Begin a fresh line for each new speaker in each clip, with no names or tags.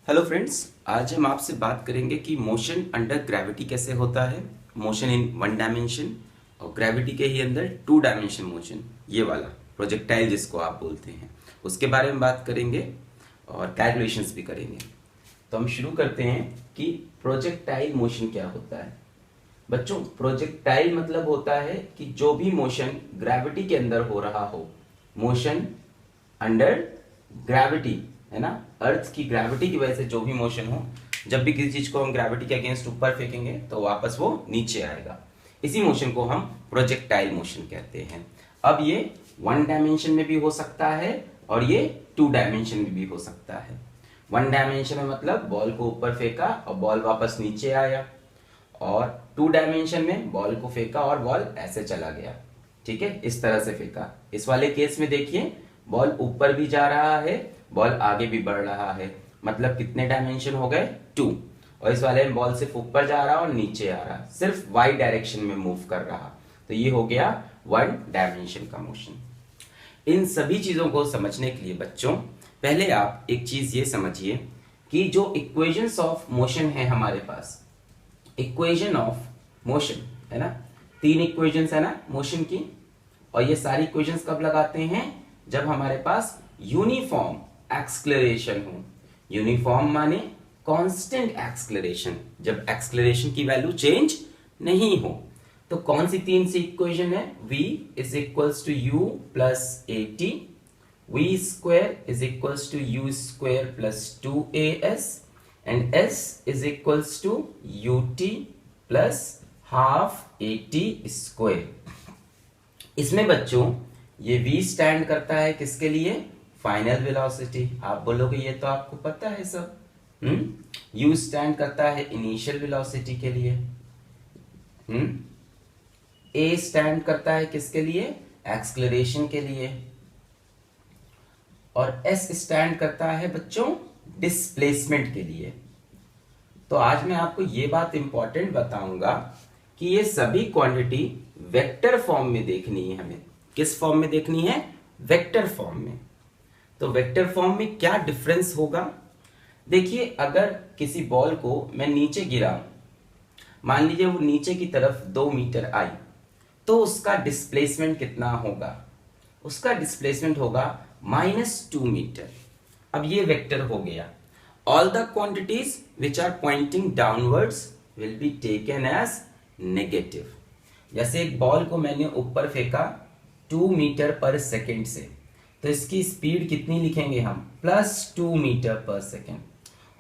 Hello friends, आज हम आपसे बात करेंगे कि मोशन अंडर ग्रेविटी कैसे होता है। मोशन इन वन डायमेंशन और ग्रेविटी के ही अंदर टू डायमेंशन मोशन, ये वाला प्रोजेक्टाइल जिसको आप बोलते हैं, उसके बारे में बात करेंगे और कैलकुलेशंस भी करेंगे। तो हम शुरू करते हैं कि प्रोजेक्टाइल मोशन क्या होता है। बच्चों, प्रोजेक्टाइल मतलब होता है कि जो भी मोशन ग्रेविटी के अंदर हो रहा हो, मोशन अंडर ग्रेविटी, है ना, अर्थ की ग्रेविटी की वजह से जो भी मोशन हो, जब भी किसी चीज को हम ग्रेविटी के अगेंस्ट ऊपर फेंकेंगे तो वापस वो नीचे आएगा, इसी मोशन को हम प्रोजेक्टाइल मोशन कहते हैं। अब ये वन डायमेंशन में भी हो सकता है और ये टू डायमेंशन में भी हो सकता है। वन डायमेंशन में मतलब बॉल को ऊपर फेंका और बॉल वापस नीचे आया, और टू डायमेंशन में बॉल को फेंका और बॉल ऐसे चला गया। ठीक है, इस तरह से फेंका। इस वाले केस में देखिए, बॉल ऊपर भी जा रहा है, बॉल आगे भी बढ़ रहा है, मतलब कितने डायमेंशन हो गए? टू। और इस वाले में बॉल सिर्फ ऊपर जा रहा और नीचे आ रहा, सिर्फ वाई डायरेक्शन में मूव कर रहा, तो ये हो गया वन डायमेंशन का मोशन। इन सभी चीजों को समझने के लिए बच्चों, पहले आप एक चीज ये समझिए कि जो इक्वेशंस ऑफ मोशन है हमारे पास, इक्वेशन ऑफ मोशन है ना, तीन इक्वेशंस है ना मोशन की, और ये सारी इक्वेशंस कब लगाते हैं? जब हमारे पास यूनिफॉर्म एक्सक्लरेशन हो। यूनिफॉर्म माने कांस्टेंट एक्सक्लरेशन, जब एक्सक्लरेशन की वैल्यू चेंज नहीं हो। तो कौन सी तीन सी इक्वेशन है? v is equals to u plus a t, v square is equals to u square plus two a s, and s is equals to ut plus half at square. इसमें बच्चों ये v स्टैंड करता है किसके लिए? Final velocity. आप बोलोगे ये तो आपको पता है सब। u स्टैंड करता है इनिशियल वेलोसिटी के लिए। a स्टैंड करता है किसके लिए? एक्सक्लरेशन के लिए। और s स्टैंड करता है बच्चों डिस्प्लेसमेंट के लिए। तो आज मैं आपको ये बात इंपॉर्टेंट बताऊंगा कि ये सभी क्वांटिटी वेक्टर फॉर्म में देखनी है हमें। किस फॉर्म में देखनी है? वेक्टर फॉर्म में। तो वेक्टर फॉर्म में क्या डिफरेंस होगा? देखिए, अगर किसी बॉल को मैं नीचे गिराऊं, मान लीजिए वो नीचे की तरफ 2 मीटर आई, तो उसका डिस्प्लेसमेंट कितना होगा? उसका डिस्प्लेसमेंट होगा -2 मीटर। अब ये वेक्टर हो गया। All the quantities which are pointing downwards will be taken as negative। जैसे एक बॉल को मैंने ऊपर फेंका 2 मीटर पर सेकेंड से, तो इसकी स्पीड कितनी लिखेंगे हम? +2 मीटर पर सेकेंड।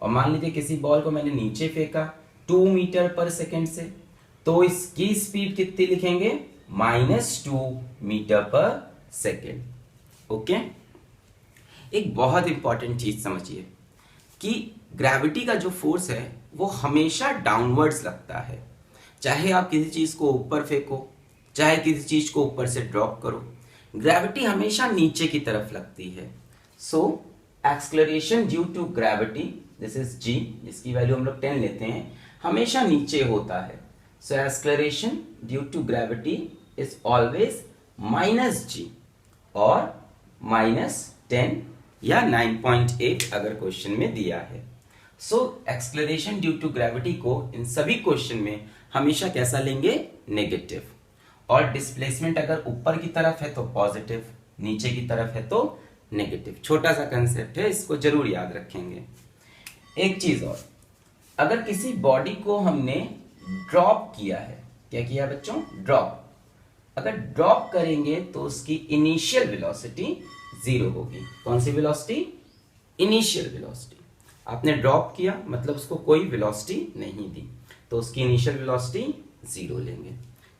और मान लीजिए किसी बॉल को मैंने नीचे फेंका 2 मीटर पर सेकेंड से, तो इसकी स्पीड कितनी लिखेंगे? -2 मीटर पर सेकेंड। ओके, एक बहुत इंपॉर्टेंट चीज समझिए कि ग्रेविटी का जो फोर्स है वो हमेशा डाउनवर्ड्स लगता है। चाहे आप किसी चीज को ऊपर फेंको, चाहे किसी चीज को ऊपर से ड्रॉप करो, ग्रेविटी हमेशा नीचे की तरफ लगती है। So acceleration due to gravity, this is g, जिसकी वैल्यू हम लोग 10 लेते हैं, हमेशा नीचे होता है। So acceleration due to gravity is always -g और -10 या 9.8 अगर क्वेश्चन में दिया है। So acceleration due to gravity को इन सभी क्वेश्चन में हमेशा कैसा लेंगे? नेगेटिव। और डिस्प्लेसमेंट अगर ऊपर की तरफ है तो पॉजिटिव, नीचे की तरफ है तो नेगेटिव। छोटा सा कंसेप्ट है, इसको जरूर याद रखेंगे। एक चीज और, अगर किसी बॉडी को हमने ड्रॉप किया है, क्या किया बच्चों? ड्रॉप। अगर ड्रॉप करेंगे तो उसकी इनिशियल वेलोसिटी 0 होगी। कौन सी वेलोसिटी? Initial velocity. आपने ड्रॉप किया मतलब उसको कोई वेलोसिटी नहीं दी, तो उसकी इनिशियल वेलोसिटी 0 लेंगे।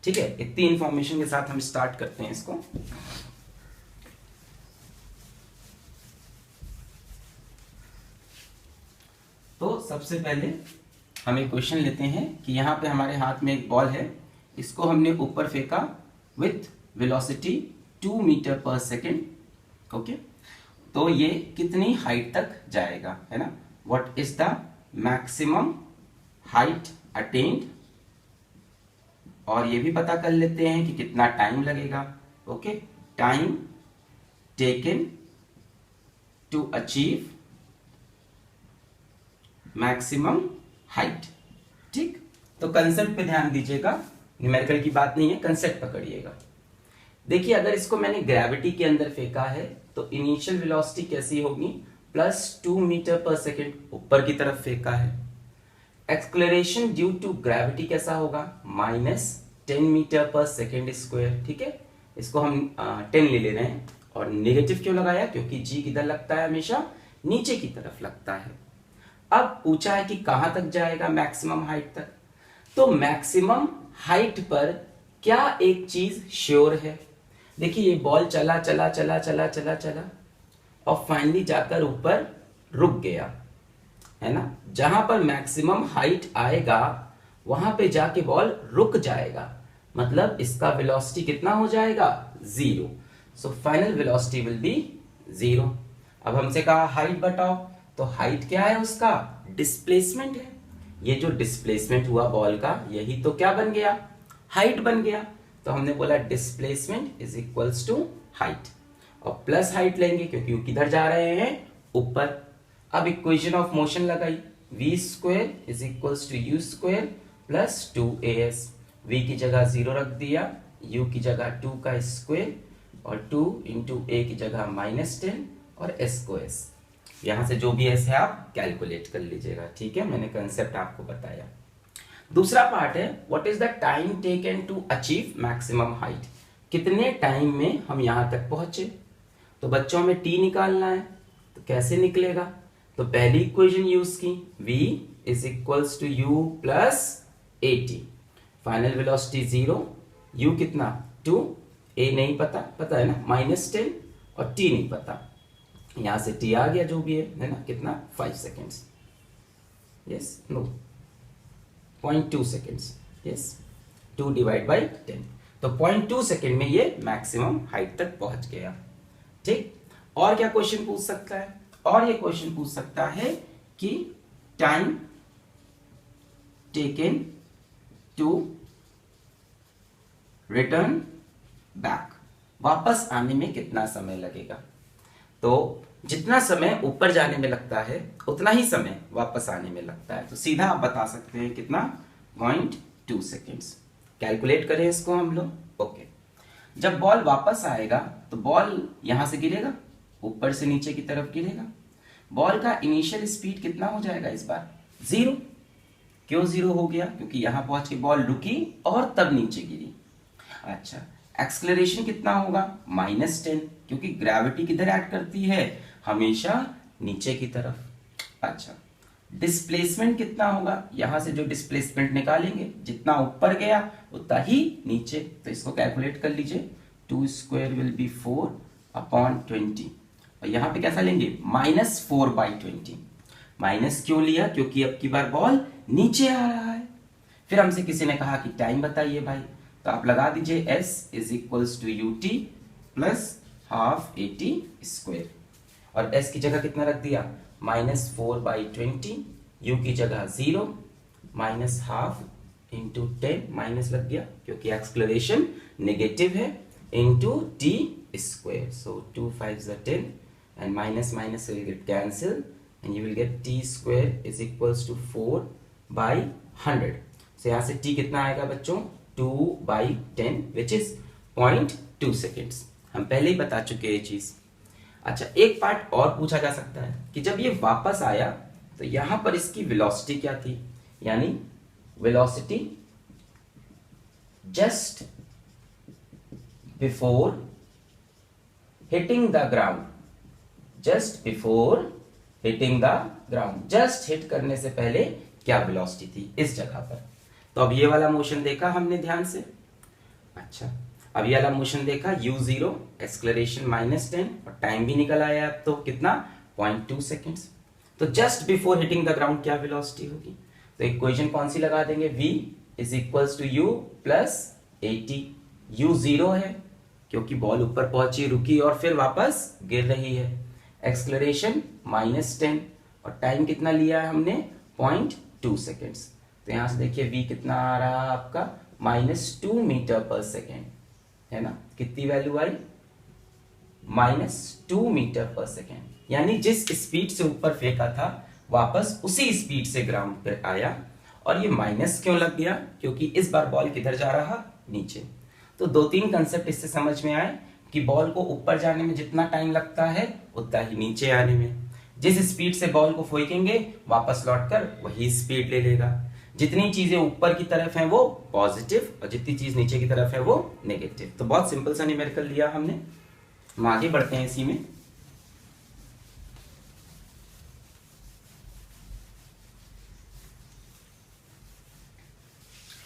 ठीक है, इतनी इंफॉर्मेशन के साथ हम स्टार्ट करते हैं इसको। तो सबसे पहले हम एक क्वेश्चन लेते हैं कि यहां पे हमारे हाथ में एक बॉल है, इसको हमने ऊपर फेंका with velocity 2 metre per second. Okay, तो ये कितनी हाइट तक जाएगा, है ना? What is the maximum height attend, और ये भी पता कर लेते हैं कि कितना टाइम लगेगा। Okay, time taken to achieve maximum height. ठीक, तो कंसेप्ट पे ध्यान दीजिएगा, न्यूमेरिकल की बात नहीं है, कंसेप्ट पकड़िएगा। देखिए अगर इसको मैंने ग्रेविटी के अंदर फेंका है तो इनिशियल वेलोसिटी कैसी होगी, +2 मीटर पर सेकेंड ऊपर की तरफ फेंका है। एक्सलेरेशन ड्यू टू ग्रेविटी कैसा होगा, -10 मीटर पर सेकेंड स्क्वायर। ठीक है, इसको हम 10 ले रहे हैं। और नेगेटिव क्यों लगाया, क्योंकि जी किधर लगता है, हमेशा नीचे की तरफ लगता है। अब पूछा है कि कहां तक जाएगा, मैक्सिमम हाइट तक। तो मैक्सिमम हाइट पर क्या एक चीज श्योर है, देखिए ये बॉल चला चला चला चला चला चला और फाइनली जाकर ऊपर रुक गया, है ना। जहां पर मैक्सिमम हाइट आएगा वहां पे जाके बॉल रुक जाएगा, मतलब इसका वेलोसिटी कितना हो जाएगा, 0। So final velocity will be 0। अब हमसे कहा हाइट बताओ, तो हाइट क्या है उसका, डिस्प्लेसमेंट है। ये जो डिस्प्लेसमेंट हुआ बॉल का, यही तो क्या बन गया, हाइट बन गया। तो हमने बोला displacement is equals to height, और प्लस हाइट लेंगे क्योंकि किधर जा रहे हैं, ऊपर। अब इक्वेशन ऑफ मोशन लगाई, v square is equals to u square plus 2as। v की जगह 0 रख दिया, u की जगह 2 का स्क्वायर, और 2 इंटू a की जगह -10 और s को s। यहां से जो भी s है आप कैलकुलेट कर लीजिएगा। ठीक है, मैंने कंसेप्ट आपको बताया। दूसरा पार्ट है what is the time taken to achieve maximum height, कितने टाइम में हम यहां तक पहुंचे। तो बच्चों में t निकालना है, तो कैसे निकलेगा, तो पहली इक्वेशन यूज की, v is equals to u plus 80। Final velocity 0, u कितना 2, a नहीं पता, पता है ना -10, और t नहीं पता, यहां से t आ गया जो भी है ना, कितना 5 seconds, yes no 0.2 seconds, yes 2 divide by 10। तो 0.2 सेकेंड में ये मैक्सिमम हाइट तक पहुंच गया। ठीक, और क्या क्वेश्चन पूछ सकता है, और ये क्वेश्चन पूछ सकता है कि time taken to return back, वापस आने में कितना समय लगेगा। तो जितना समय ऊपर जाने में लगता है उतना ही समय वापस आने में लगता है। तो सीधा आप बता सकते हैं कितना, 0.2 सेकेंड्स। कैलकुलेट करें इसको हम लोग। ओके, जब बॉल वापस आएगा तो बॉल यहां से गिरेगा, ऊपर से नीचे की तरफ गिरेगा। बॉल का इनिशियल स्पीड कितना हो जाएगा इस बार, 0। क्यों 0 हो गया, क्योंकि यहां पहुंच के बॉल रुकी और तब नीचे गिरी। अच्छा, एक्सलेरेशन कितना होगा, -10, क्योंकि ग्रेविटी किधर एक्ट करती है, हमेशा नीचे की तरफ। अच्छा, डिस्प्लेसमेंट कितना होगा, यहां से जो डिस्प्लेसमेंट निकालेंगे जितना ऊपर गया उतना ही नीचे। तो इसको कैलकुलेट कर लीजिए, 2 स्क्वायर विल बी 4/20, और यहां पे कैसा लेंगे, -4/20। माइनस क्यों लिया, क्योंकि अब की बार बॉल नीचे आ रहा है। फिर हमसे किसी ने कहा कि टाइम बताइए भाई, तो आप लगा दीजिए s is equals to ut plus half 80 square, और s की जगह कितना रख दिया, -4/20, u की जगह 0, माइनस हाफ इंटू 10, माइनस लग गया क्योंकि एक्सप्लोरेशन नेगेटिव है, into t square. So 2 5 10 and minus will get cancel and you will get t square is equals to 4/100। so यहाँ से t कितना आएगा बच्चों, 2/10 which is 0.2 seconds। हम पहले ही बता चुके हैं ये चीज। अच्छा, एक पार्ट और पूछा जा सकता है कि जब ये वापस आया तो यहां पर इसकी वेलोसिटी क्या थी, यानी velocity just before hitting the ground, just before hitting the ground, just hit करने से पहले क्या वेलोसिटी थी इस जगह पर। तो अब ये वाला मोशन देखा हमने ध्यान से। अच्छा, अब ये वाला मोशन देखा, u0 एक्सलेरेशन -10 और टाइम भी निकल आया अब तो कितना, 0.2 सेकेंड्स। तो just before hitting the ground क्या वेलोसिटी होगी, तो इक्वेशन कौन सी लगा देंगे, v is equals to u plus 80। u 0 है क्योंकि बॉल ऊपर पहुंची, रुकी और फिर वापस गिर रही है। एक्सलेरेशन -10 और टाइम कितना लिया है हमने, 0.2 सेकेंड्स। तो यहां से देखिए v कितना आ रहा है आपका, -2 मीटर पर सेकेंड, है ना। कितनी वैल्यू आई, -2 मीटर पर सेकेंड, यानी जिस स्पीड से ऊपर फेंका था वापस उसी स्पीड से ग्राउंड पे आया। और ये माइनस क्यों लग गया? क्योंकि इस बार बॉल किधर जा रहा? नीचे। तो 2-3 कंसेप्ट इससे समझ में आए कि बॉल को ऊपर जाने में जितना टाइम लगता है उतना ही नीचे आने में। जिस स्पीड से बॉल को फेंकेंगे वापस लौटकर वही स्पीड ले लेगा। जितनी चीजें ऊपर की तरफ हैं वो पॉजिटिव और जितनी चीज नीचे की तरफ है वो नेगेटिव। तो बहुत सिंपल सा न्यूमेरिकल लिया हमने। हम आगे बढ़ते हैं इसी में।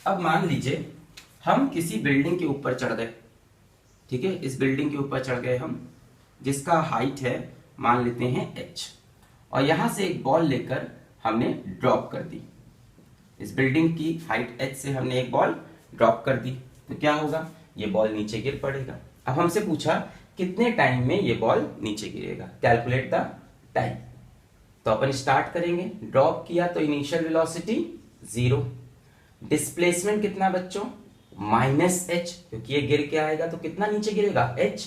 अब मान लीजिए हम किसी बिल्डिंग के ऊपर चढ़ गए, ठीक है, इस बिल्डिंग के ऊपर चढ़ गए हम, जिसका हाइट है मान लेते हैं h, और यहां से एक बॉल लेकर हमने ड्रॉप कर दी। इस बिल्डिंग की हाइट h से हमने एक बॉल ड्रॉप कर दी, तो क्या होगा? ये बॉल नीचे गिर पड़ेगा। अब हमसे पूछा कितने टाइम में ये बॉल नीचे गिरेगा, कैलकुलेट द टाइम। तो अपन स्टार्ट करेंगे, ड्रॉप किया तो इनिशियल वेलोसिटी 0, डिस्प्लेसमेंट कितना बच्चों? -h, क्योंकि ये गिर के आएगा तो कितना नीचे गिरेगा? h,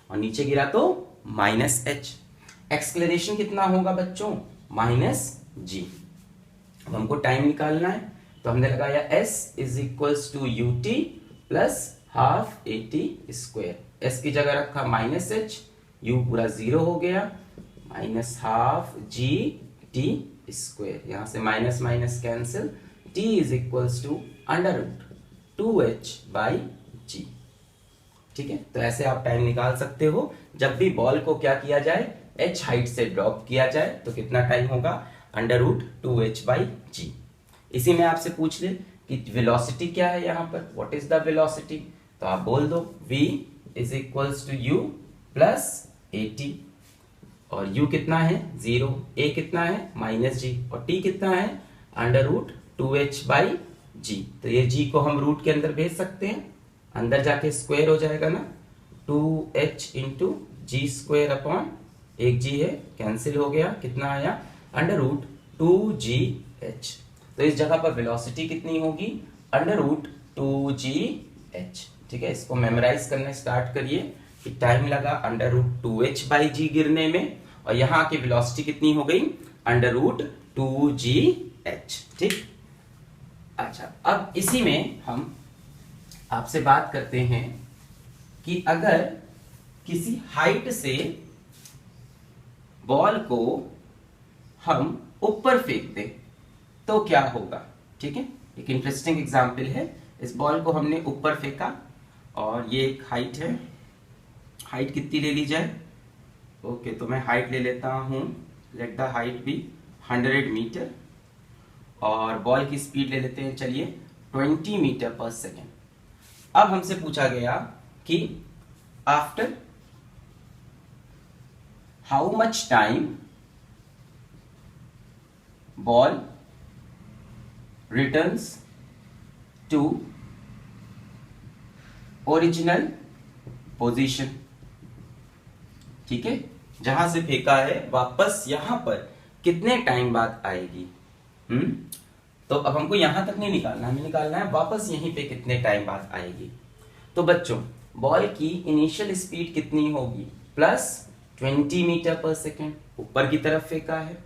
और नीचे गिरा तो -h। एक्सेलरेशन कितना होगा बच्चों? -g। अब हमको टाइम निकालना है तो हमने लगाया s is equals to ut plus half at²। s की जगह रखा -h, u पूरा 0 हो गया, -हाफ g_t²। यहां से minus minus cancel, t is equals to √2h/g। ठीक है, तो ऐसे आप टाइम निकाल सकते हो। जब भी बॉल को क्या किया जाए, h हाइट से ड्रॉप किया जाए तो कितना टाइम होगा? √2h/g। इसी में आपसे पूछ ले कि वेलोसिटी क्या है यहाँ पर, व्हाट इज द वेलोसिटी, तो आप बोल दो v is equals to u plus at। और u कितना है? 0, a कितना है? -g, और t कितना है? √2h/g। तो ये g को हम रूट के अंदर भेज सकते हैं, अंदर जाके स्क्वायर हो जाएगा ना, 2h इंटू g² अपॉन एक g है, कैंसिल हो गया, कितना आया? √2gh। तो इस जगह पर वेलोसिटी कितनी होगी? √2gh। ठीक है, इसको मेमोराइज करना स्टार्ट करिए कि टाइम लगा √2h/g गिरने में, और यहाँ की वेलोसिटी कितनी हो गई? √2gh। ठीक, अच्छा, अब इसी में हम आपसे बात करते हैं कि अगर किसी हाइट से बॉल को हम ऊपर फेंक दें तो क्या होगा। ठीक है, एक इंटरेस्टिंग एग्जाम्पल है। इस बॉल को हमने ऊपर फेंका और ये एक हाइट है, हाइट कितनी ले ली जाए? ओके, तो मैं हाइट ले लेता हूं, let the height be 100 metre, और बॉल की स्पीड ले लेते हैं, चलिए 20 मीटर पर सेकेंड। अब हमसे पूछा गया कि after how much time ball returns to original position. ठीक है, जहां से फेंका है वापस यहां पर कितने टाइम बाद आएगी। तो अब हमको यहां तक नहीं निकालना, हमें निकालना है वापस यहीं पे कितने टाइम बाद आएगी। तो बच्चों, बॉल की इनिशियल स्पीड कितनी होगी? +20 मीटर पर सेकेंड, ऊपर की तरफ फेंका है।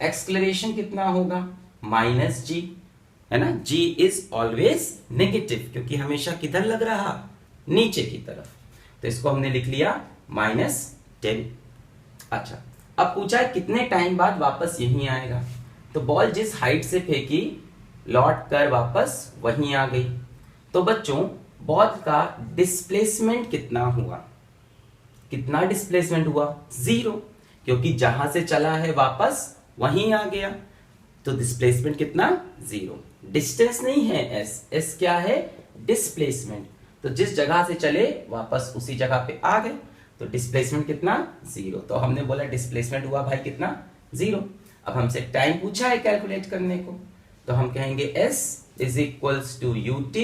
एक्सेलरेशन कितना होगा? -g, है ना, g इज ऑलवेज नेगेटिव, क्योंकि हमेशा किधर लग रहा? नीचे की तरफ। तो इसको हमने लिख लिया -10। अच्छा, अब पूछा है कितने टाइम बाद वापस यहीं आएगा। तो बॉल जिस हाइट से फेंकी लौट कर वापस वहीं आ गई। तो बच्चों, बॉल का डिस्प्लेसमेंट कितना हुआ? कितना डिस्प्लेसमेंट हुआ? 0, क्योंकि जहां से चला है वापस वहीं आ गया। तो डिस्प्लेसमेंट कितना? 0। डिस्टेंस नहीं है s, s क्या है? डिस्प्लेसमेंट। तो जिस जगह से चले वापस उसी जगह पे आ गए, तो डिस्प्लेसमेंट कितना? 0। तो हमने बोला डिस्प्लेसमेंट हुआ भाई कितना? 0। अब हमसे टाइम पूछा है कैलकुलेट करने को, तो हम कहेंगे s is equals to ut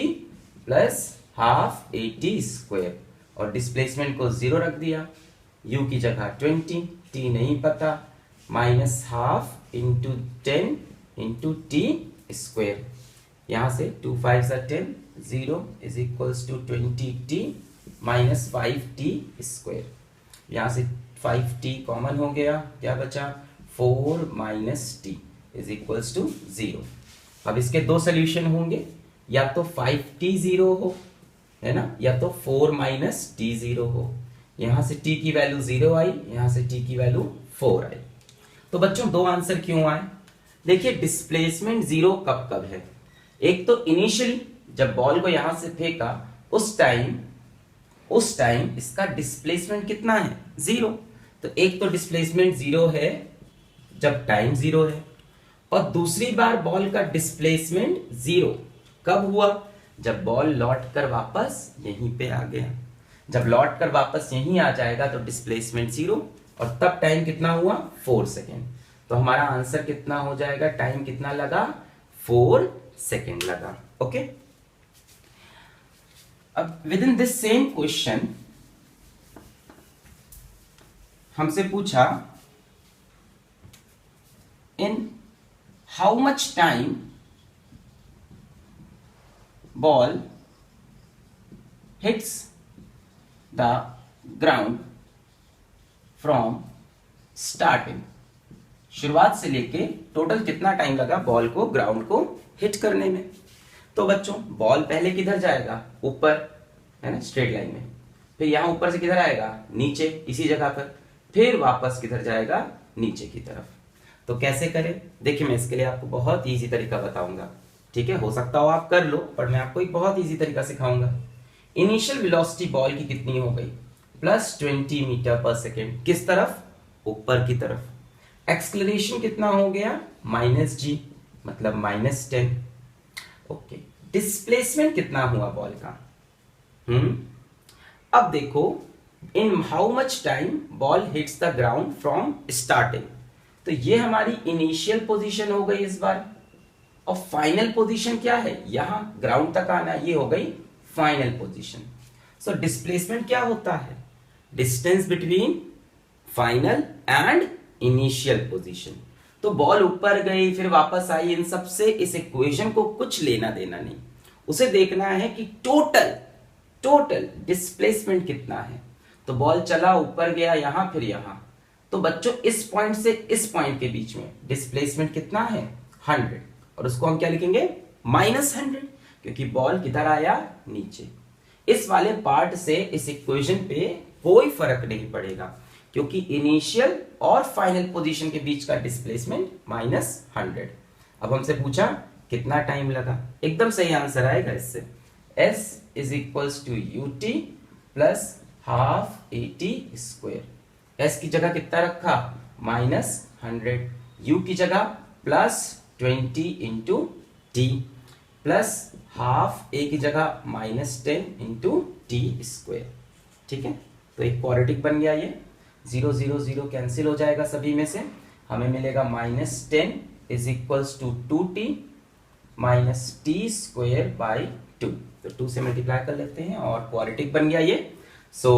plus half at², और डिस्प्लेसमेंट को 0 रख दिया, u की जगह 20, t नहीं पता, -हाफ इंटू 10 इंटू t²। यहां से 2 5 10, 0 is equals to 20t minus 5t²। यहां से 5t कॉमन हो गया, क्या बचा? 4 minus t is equals to 0। अब इसके दो सोल्यूशन होंगे, या तो 5t 0 हो, है ना, या तो 4 माइनस टी 0 हो। यहां से t की वैल्यू 0 आई, यहां से t की वैल्यू 4 आई। तो बच्चों दो आंसर क्यों आए? देखिए डिस्प्लेसमेंट 0 कब कब है। एक तो इनिशियली जब बॉल को यहां से फेंका उस टाइम इसका डिस्प्लेसमेंट कितना है? 0। तो एक तो डिस्प्लेसमेंट 0 है जब टाइम 0 है, और दूसरी बार बॉल का डिस्प्लेसमेंट 0 कब हुआ? जब बॉल लौट कर वापस यहीं पे आ गया। जब लौट कर वापस यहीं आ जाएगा तो डिस्प्लेसमेंट 0, और तब टाइम कितना हुआ? 4 सेकेंड। तो हमारा आंसर कितना हो जाएगा? टाइम कितना लगा? 4 सेकेंड लगा। ओके। अब with in this same question हमसे पूछा in how much time ball hits the ground from starting. शुरुआत से लेके टोटल कितना टाइम लगा बॉल को ग्राउंड को हिट करने में। तो बच्चों बॉल पहले किधर जाएगा? ऊपर, है ना, स्ट्रेट लाइन में। फिर यहां ऊपर से किधर आएगा? नीचे, इसी जगह पर। फिर वापस किधर जाएगा? नीचे की तरफ। तो कैसे करें? देखिए मैं इसके लिए आपको बहुत इजी तरीका बताऊंगा, ठीक है। हो सकता हो आप कर लो, पर मैं आपको एक बहुत इजी तरीका सिखाऊंगा। इनिशियल वेलोसिटी बॉल की कितनी हो गई? +20 मीटर पर सेकेंड। किस तरफ? ऊपर की तरफ। एक्सलेरेशन कितना हो गया? -g, मतलब -10। ओके। डिस्प्लेसमेंट कितना हुआ बॉल का? अब देखो in how much time ball hits the ground from starting. तो ये हमारी इनिशियल पोजीशन हो गई इस बार, और फाइनल पोजीशन क्या है? यहां ग्राउंड तक आना, ये हो गई फाइनल पोजीशन। सो डिस्प्लेसमेंट क्या होता है? Distance between final and initial position. तो बॉल ऊपर गई फिर वापस आई, इन सब से इस इक्वेशन को कुछ लेना देना नहीं। उसे देखना है कि टोटल डिस्प्लेसमेंट कितना है। तो बॉल चला, ऊपर गया, यहां फिर यहां। तो बच्चों इस पॉइंट से इस पॉइंट के बीच में डिस्प्लेसमेंट कितना है? 100। और उसको हम क्या लिखेंगे? -100, क्योंकि बॉल किधर आया? नीचे। इस वाले पार्ट से इस इक्वेशन पे कोई फर्क नहीं पड़ेगा, क्योंकि इनिशियल और फाइनल पोजीशन के बीच का डिस्प्लेसमेंट -100। अब हमसे पूछा कितना टाइम लगा, एकदम सही आंसर आएगा इससे। S is equals to UT plus half AT²। S की जगह कितना रखा? -100। U की जगह +20 into T plus half A की जगह -10 इंटू T²। ठीक है, तो एक क्वाड्रेटिक बन गया ये। 0 0 0 कैंसिल हो जाएगा सभी में से, हमें मिलेगा -10 is equals to 2T minus T²/2। तो 2 से मल्टीप्लाई कर लेते हैं और क्वाड्रेटिक बन गया ये। So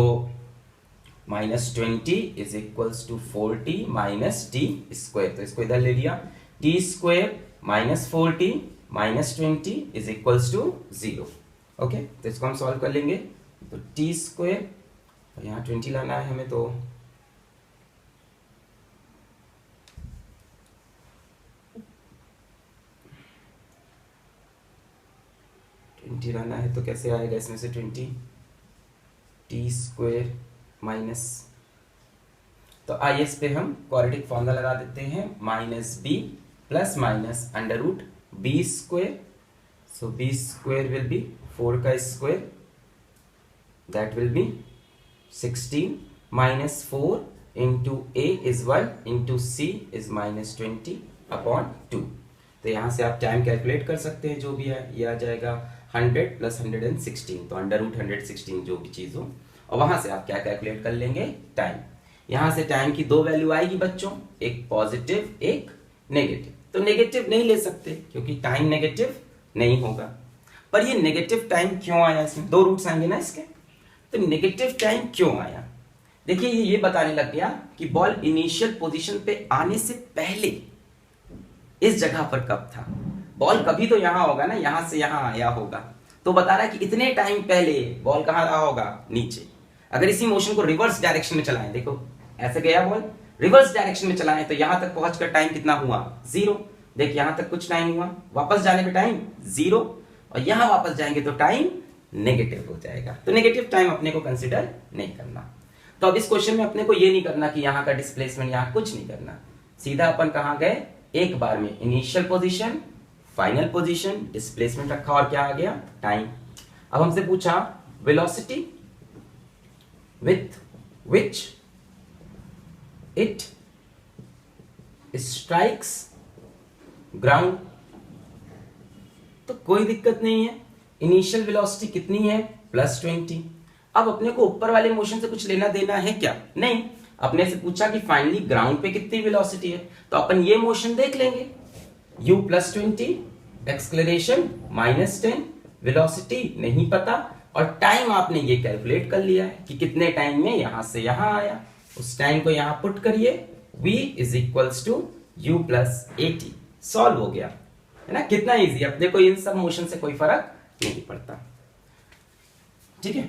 -20 is equals to 4T minus T²। तो इसको इधर ले लिया, T² minus 4T minus 20 is equals to 0। Okay, तो इसको हम सॉल्व कर लेंगे। तो T² और यहाँ 20 लाना है हमें, तो लाना है, तो कैसे आएगा इसमें से 20? T² माइनस, तो आइए इस पे हम क्वाड्रेटिक फॉर्मूला लगा देते हैं, -b plus minus √b²। So b² will be 4 का square, that will be 16 minus 4 into a is 1 into c is -20/2। तो यहाँ से आप टाइम कैलकुलेट कर सकते हैं, जो भी है ये आ जाएगा 100 प्लस 116, तो √116 जो भी चीज हो, और वहां से आप क्या कैलकुलेट कर लेंगे? टाइम। यहां से टाइम की दो वैल्यू आएगी बच्चों, एक पॉजिटिव एक नेगेटिव। तो नेगेटिव नहीं ले सकते क्योंकि टाइम नेगेटिव नहीं होगा। पर ये नेगेटिव टाइम क्यों आया? इसमें दो रूट्स आएंगे ना इसके, तो नेगेटिव टाइम क्यों आया? देखिए ये बताने लग गया कि बॉल इनिशियल पोजीशन पे आने से पहले इस जगह पर कब था। बॉल कभी तो यहां होगा ना, यहां से यहां आया होगा, तो बता रहा है कि इतने टाइम पहले बॉल कहां रहा होगा? नीचे। अगर इसी मोशन को रिवर्स डायरेक्शन में चलाएं, देखो ऐसे गया बॉल, रिवर्स डायरेक्शन में चलाएं तो यहां तक पहुंचकर टाइम कितना हुआ 0। देख यहां तक कुछ टाइम हुआ, वापस जाने पे टाइम 0, और यहां वापस जाएंगे तो टाइम नेगेटिव हो जाएगा। तो नेगेटिव टाइम अपने को कंसिडर नहीं करना। तो अब इस क्वेश्चन में अपने को ये नहीं करना कि यहां का डिस्प्लेसमेंट, यहां कुछ नहीं करना, सीधा अपन कहां गए, एक बार में initial position, final position, displacement रखा और क्या आ गया टाइम। अब हमसे पूछा velocity with which it strikes ground, तो कोई दिक्कत नहीं है, इनिशियल वेलोसिटी कितनी है +20। अब अपने को ऊपर वाले मोशन से कुछ लेना देना है क्या, नहीं, अपने से पूछा कि फाइनली ग्राउंड पे कितनी वेलोसिटी है, तो अपन ये मोशन देख लेंगे, u +20, एक्सलेरेशन -10, वेलोसिटी नहीं पता, और टाइम आपने ये कैलकुलेट कर लिया है कि कितने टाइम में यहां से यहां आया, उस टाइम को यहां पुट करिए, v = u + 80, सॉल्व हो गया, है ना। कितना इजी, अपने को इन सब मोशन से कोई फर्क नहीं पड़ता, ठीक है।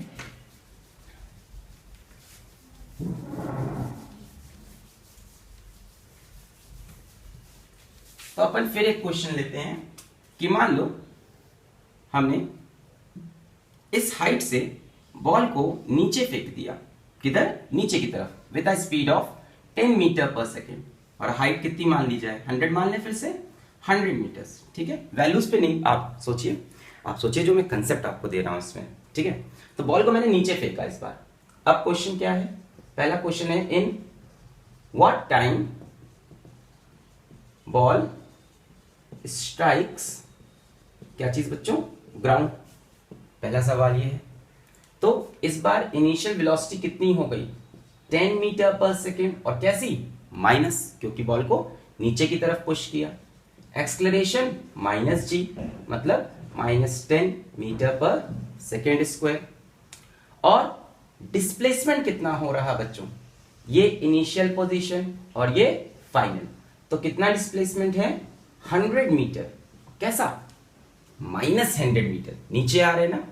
तो अपन फिर एक क्वेश्चन लेते हैं कि मान लो हमने इस हाइट से बॉल को नीचे फेंक दिया, किधर, नीचे की तरफ, with a speed of 10 metre per second, और हाइट कितनी मान ली जाए, 100 मान लें, फिर से 100 मीटर्स, ठीक है। वैल्यूज पे नहीं, आप सोचिए जो मैं कंसेप्ट आपको दे रहा हूं इसमें, ठीक है। तो बॉल को मैंने नीचे फेंका इस बार। अब क्वेश्चन क्या है, पहला क्वेश्चन है in what time ball strikes, क्या चीज बच्चों, ग्राउंड, पहला सवाल ये है। तो इस बार इनिशियल वेलोसिटी कितनी हो गई 10 मीटर पर सेकेंड, और कैसी, माइनस, क्योंकि बॉल को नीचे की तरफ पुश किया, एक्सलेरेशन -g, मतलब -10 मीटर पर सेकेंड स्क्वायर, और डिस्प्लेसमेंट कितना हो रहा बच्चों, ये इनिशियल पोजीशन और ये फाइनल, तो कितना डिस्प्लेसमेंट है 100 मीटर, कैसा, -100 मीटर, नीचे आ रहे ना।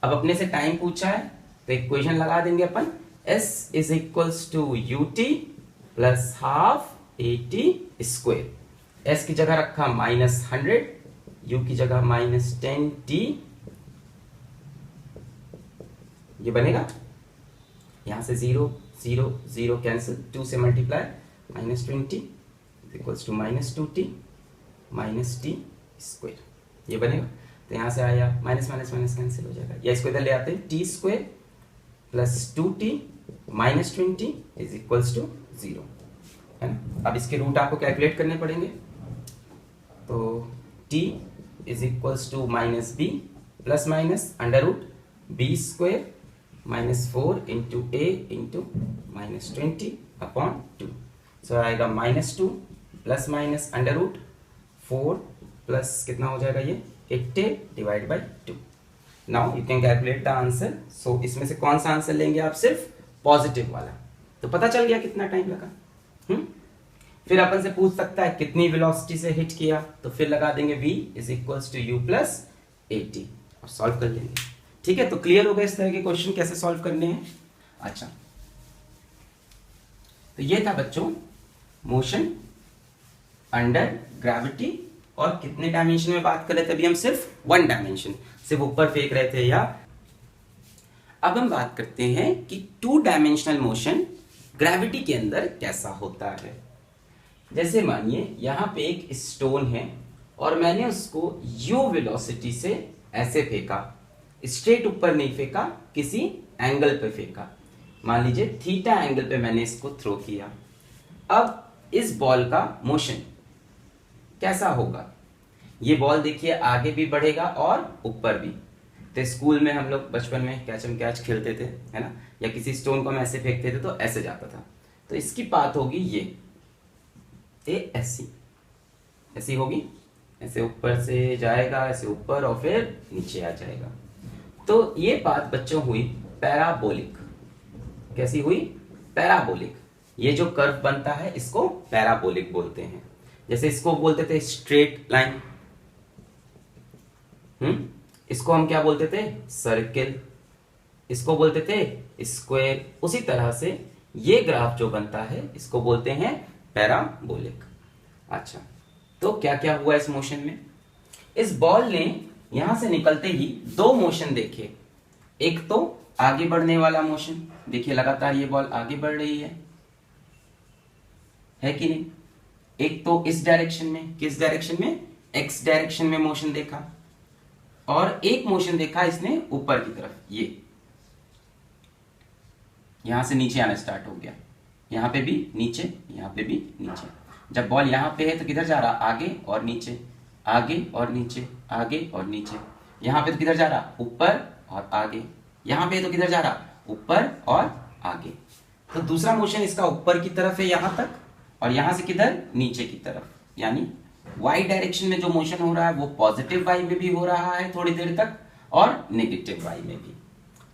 अब अपने से टाइम पूछा है तो इक्वेशन लगा देंगे अपन, s = ut + ½ at², s की जगह रखा -100, u की जगह -10t, ये बनेगा, यहां से 0 0 0 कैंसिल, 2 से मल्टीप्लाई, -20 = -2t -t², ये बनेगा। तो यहां से आया माइनस माइनस माइनस कैंसिल हो जाएगा, या इसको इधर ले आते हैं, t² + 2t -20 = 0, है ना। अब इसके रूट आपको कैलकुलेट करने पड़ेंगे, तो t = -b + √b² -4 × a × -20/2, सो आएगा -2 + √4 प्लस कितना हो जाएगा ये 80/2। Now you can calculate the answer. So इसमें से कौन सा आंसर लेंगे आप, सिर्फ पॉजिटिव वाला, तो पता चल गया कितना टाइम लगा। फिर अपन से पूछ सकता है कितनी वेलोसिटी से हिट किया, तो फिर लगा देंगे v = u + 80 और सॉल्व कर लेंगे, ठीक है। तो क्लियर हो गया इस तरह के क्वेश्चन कैसे सॉल्व करने हैं। अच्छा, तो ये था बच्चों मोशन अंडर ग्रेविटी, और कितने डायमेंशन में बात कर रहे थे अभी हम, सिर्फ 1 डायमेंशन, सिर्फ ऊपर फेंक रहे थे या। अब हम बात करते हैं कि 2 डायमेंशनल मोशन ग्रेविटी के अंदर कैसा होता है। जैसे मानिए यहां पे एक स्टोन है और मैंने उसको u वेलोसिटी से ऐसे फेंका, स्ट्रेट ऊपर नहीं फेंका, किसी एंगल पे फेंका, मान लीजिए थीटा एंगल पे मैंने इसको थ्रो किया। अब इस बॉल का मोशन कैसा होगा, ये बॉल देखिए आगे भी बढ़ेगा और ऊपर भी। तो स्कूल में हम लोग बचपन में कैचम कैच खेलते थे, है ना, या किसी स्टोन को हम ऐसे फेंकते थे तो ऐसे जाता था, तो इसकी पाथ होगी ये ऐसी होगी, ऐसे ऊपर से जाएगा, ऐसे ऊपर और फिर नीचे आ जाएगा। तो ये बात बच्चों हुई पैराबोलिक। कैसी हुई, पैराबोलिक। ये जो कर्व बनता है इसको पैराबोलिक बोलते हैं। जैसे इसको बोलते थे स्ट्रेट लाइन, इसको हम क्या बोलते थे, सर्किल, इसको बोलते थे स्क्वायर। उसी तरह से ये ग्राफ जो बनता है इसको बोलते हैं पैराबोलिक। अच्छा, तो क्या क्या हुआ इस मोशन में? इस बॉल ने यहां से निकलते ही दो मोशन देखे। एक तो आगे बढ़ने वाला मोशन, देखिए लगातार ये बॉल आगे बढ़ रही है कि नहीं? एक तो इस डायरेक्शन में, किस डायरेक्शन में? एक्स डायरेक्शन में मोशन देखा, और एक मोशन देखा इसने ऊपर की तरफ, ये यहां से नीचे आना स्टार्ट हो गया, यहां पे भी नीचे, यहां पे भी नीचे। जब बॉल यहां पे है तो किधर जा रहा? आगे और नीचे, आगे और नीचे, आगे और नीचे। यहां पे तो किधर जा रहा? ऊपर और आगे। यहां पे तो किधर जा रहा? ऊपर और आगे। तो दूसरा मोशन इसका ऊपर की तरफ है यहां तक, और यहां से किधर? नीचे की तरफ। यानी वाई डायरेक्शन में जो मोशन हो रहा है वो पॉजिटिव वाई में भी हो रहा है थोड़ी देर तक, और नेगेटिव वाई में भी।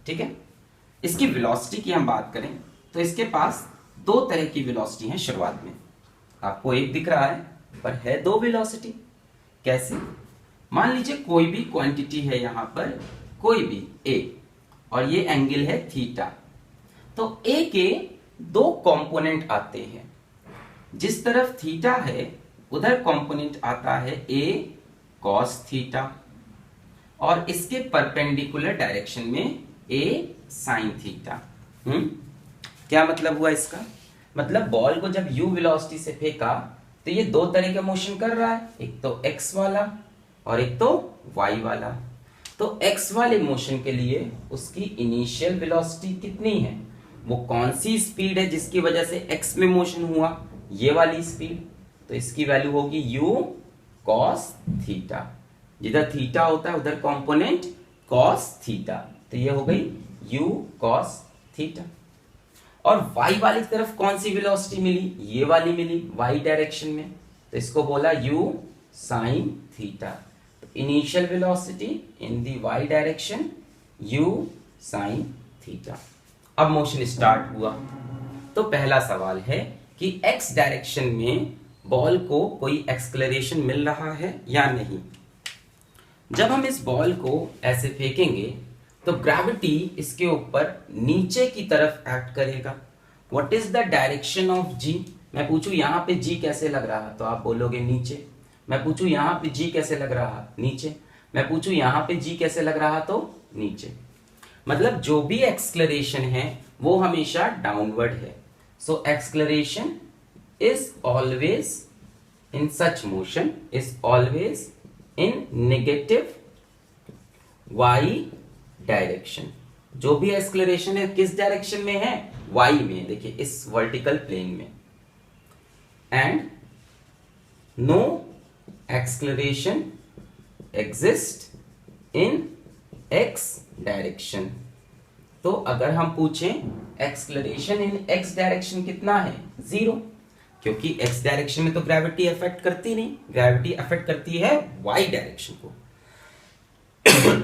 ठीक है। इसकी वेलोसिटी की हम बात करें तो इसके पास दो तरह की वेलोसिटी है शुरुआत में। आपको एक दिख रहा है, पर है दो वेलोसिटी। कैसे? मान लीजिए कोई भी क्वांटिटी है यहां पर, कोई भी ए, और ये एंगल है थीटा। तो ए के दो कंपोनेंट आते हैं। जिस तरफ थीटा है उधर कंपोनेंट आता है ए कॉस थीटा, और इसके परपेंडिकुलर डायरेक्शन में ए साइन थीटा। क्या मतलब हुआ इसका? मतलब बॉल को जब यू वेलोसिटी से फेंका तो ये दो तरह का मोशन कर रहा है, एक तो एक्स वाला और एक तो वाई वाला। तो एक्स वाले मोशन के लिए उसकी इनिशियल वेलोसिटी कितनी है? वो कौन सी स्पीड है जिसकी वजह से एक्स में मोशन हुआ? ये वाली स्पीड। तो इसकी वैल्यू होगी यू कॉस थीटा। जिधर थीटा होता है उधर कंपोनेंट कॉस थीटा, तो ये हो गई यू कॉस थीटा। और y वाली तरफ कौन सी वेलोसिटी मिली? ये वाली मिली y डायरेक्शन में, तो इसको बोला u साइन थीटा। तो इनिशियल वेलोसिटी इन दी y direction u sine theta. अब मोशन स्टार्ट हुआ। तो पहला सवाल है कि x डायरेक्शन में बॉल को कोई एक्सलेरेशन मिल रहा है या नहीं। जब हम इस बॉल को ऐसे फेंकेंगे तो ग्रेविटी इसके ऊपर नीचे की तरफ एक्ट करेगा। What is the direction of g? मैं पूछूं यहां पे जी कैसे लग रहा, तो आप बोलोगे नीचे। मैं पूछूं यहां पे जी कैसे लग रहा? नीचे। मैं पूछूं यहां पे जी कैसे लग रहा, तो नीचे। मतलब जो भी एक्सलेरेशन है वो हमेशा डाउनवर्ड है। So acceleration is always in such motion is always in negative y direction. जो भी एक्सलेरेशन है किस डायरेक्शन में है? वाई में। देखिए इस वर्टिकल प्लेन में। And no acceleration exist in x direction. तो अगर हम पूछें एक्सलेरेशन इन एक्स डायरेक्शन कितना है? 0, क्योंकि एक्स डायरेक्शन में तो ग्रेविटी अफेक्ट करती नहीं, ग्रेविटी अफेक्ट करती है वाई डायरेक्शन को।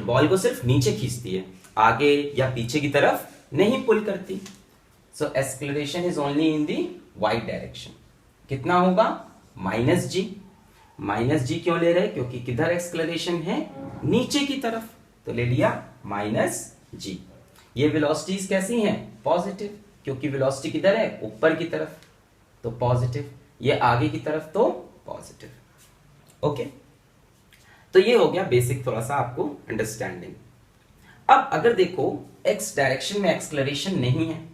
बॉल को सिर्फ नीचे खींचती है, आगे या पीछे की तरफ नहीं पुल करती। So acceleration is only in the y direction. कितना होगा? माइनस जी। माइनस जी क्यों ले रहे? क्योंकि किधर एक्सलेरेशन है? नीचे की तरफ, तो ले लिया माइनस जी। ये वेलोसिटीज कैसी हैं? पॉजिटिव, क्योंकि वेलोसिटी किधर है? ऊपर की तरफ, तो पॉजिटिव। ये आगे की तरफ तो पॉजिटिव। ओके, तो ये हो गया बेसिक थोड़ा सा आपको अंडरस्टैंडिंग। अब अगर देखो एक्स डायरेक्शन में एक्सलेरेशन नहीं है,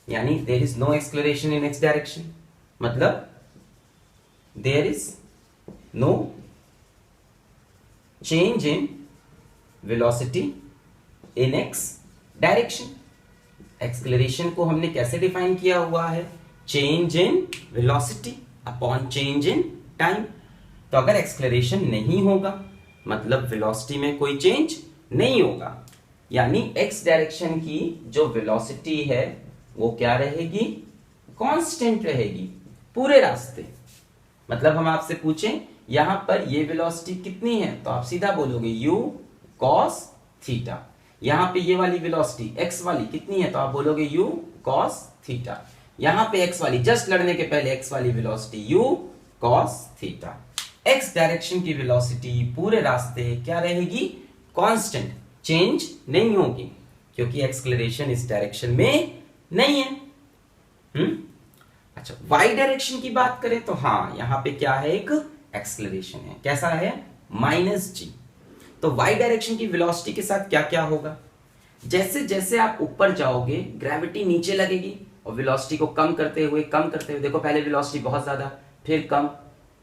यानी there is no acceleration in x direction, मतलब there is no change in velocity in x direction. Acceleration को हमने कैसे डिफाइन किया हुआ है? Change in velocity upon change in time. तो अगर एक्सलेरेशन नहीं होगा मतलब वेलोसिटी में कोई चेंज नहीं होगा, यानी एक्स डायरेक्शन की जो वेलोसिटी है वो क्या रहेगी? कांस्टेंट रहेगी पूरे रास्ते। मतलब हम आपसे पूछें यहां पर ये वेलोसिटी कितनी है, तो आप सीधा बोलोगे u cos थीटा। यहां पे ये वाली वेलोसिटी x वाली कितनी है, तो आप बोलोगे u cos थीटा। यहां पे x वाली जस्ट लड़ने के पहले x वाली velocity u cos theta. x direction की वेलोसिटी पूरे रास्ते क्या रहेगी? कांस्टेंट, चेंज नहीं होगी, क्योंकि एक्सलेरेशन इस डायरेक्शन में नहीं है। अच्छा, वाई डायरेक्शन की बात करें तो हाँ, यहां पे क्या है, एक एक्सलेरेशन है। कैसा है, -g। तो वाई डायरेक्शन की वेलोसिटी के साथ क्या क्या होगा, जैसे जैसे आप ऊपर जाओगे ग्रेविटी नीचे लगेगी और वेलोसिटी को कम करते हुए देखो, पहले वेलोसिटी बहुत ज्यादा, फिर कम,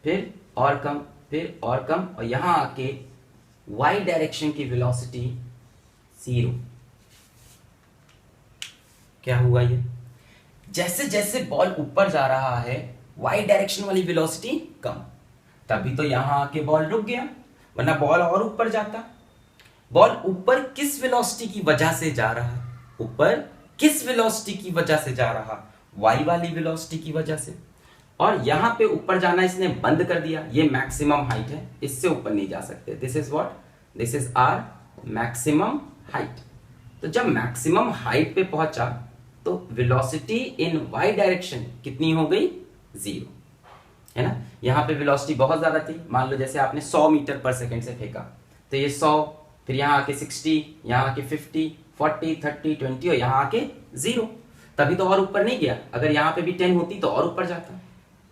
फिर और कम, फिर और कम, और यहां आके वाई डायरेक्शन की वेलोसिटी 0। क्या हुआ, ये जैसे जैसे बॉल ऊपर जा रहा है वाई डायरेक्शन वाली वेलोसिटी कम, तभी तो यहां आके बॉल रुक गया, वरना बॉल और ऊपर जाता। बॉल ऊपर किस वेलोसिटी की वजह से जा रहा, ऊपर किस वेलोसिटी की वजह से जा रहा, वाई वाली वेलोसिटी की वजह से। और यहां पे ऊपर जाना इसने बंद कर दिया, ये मैक्सिमम हाइट है, इससे ऊपर नहीं जा सकते। This is what, this is our maximum height. तो जब मैक्सिमम हाइट पे पहुंचा तो वेलोसिटी इन वाई डायरेक्शन कितनी हो गई, 0, है ना। यहां पे वेलोसिटी बहुत ज्यादा थी, मान लो जैसे आपने 100 मीटर पर सेकंड से फेंका, तो ये 100, फिर यहां आके 60, यहां आके 50, 40, 30, 20 और यहां आके 0, तभी तो और ऊपर नहीं गया। अगर यहां पे भी 10 होती तो और ऊपर जाता।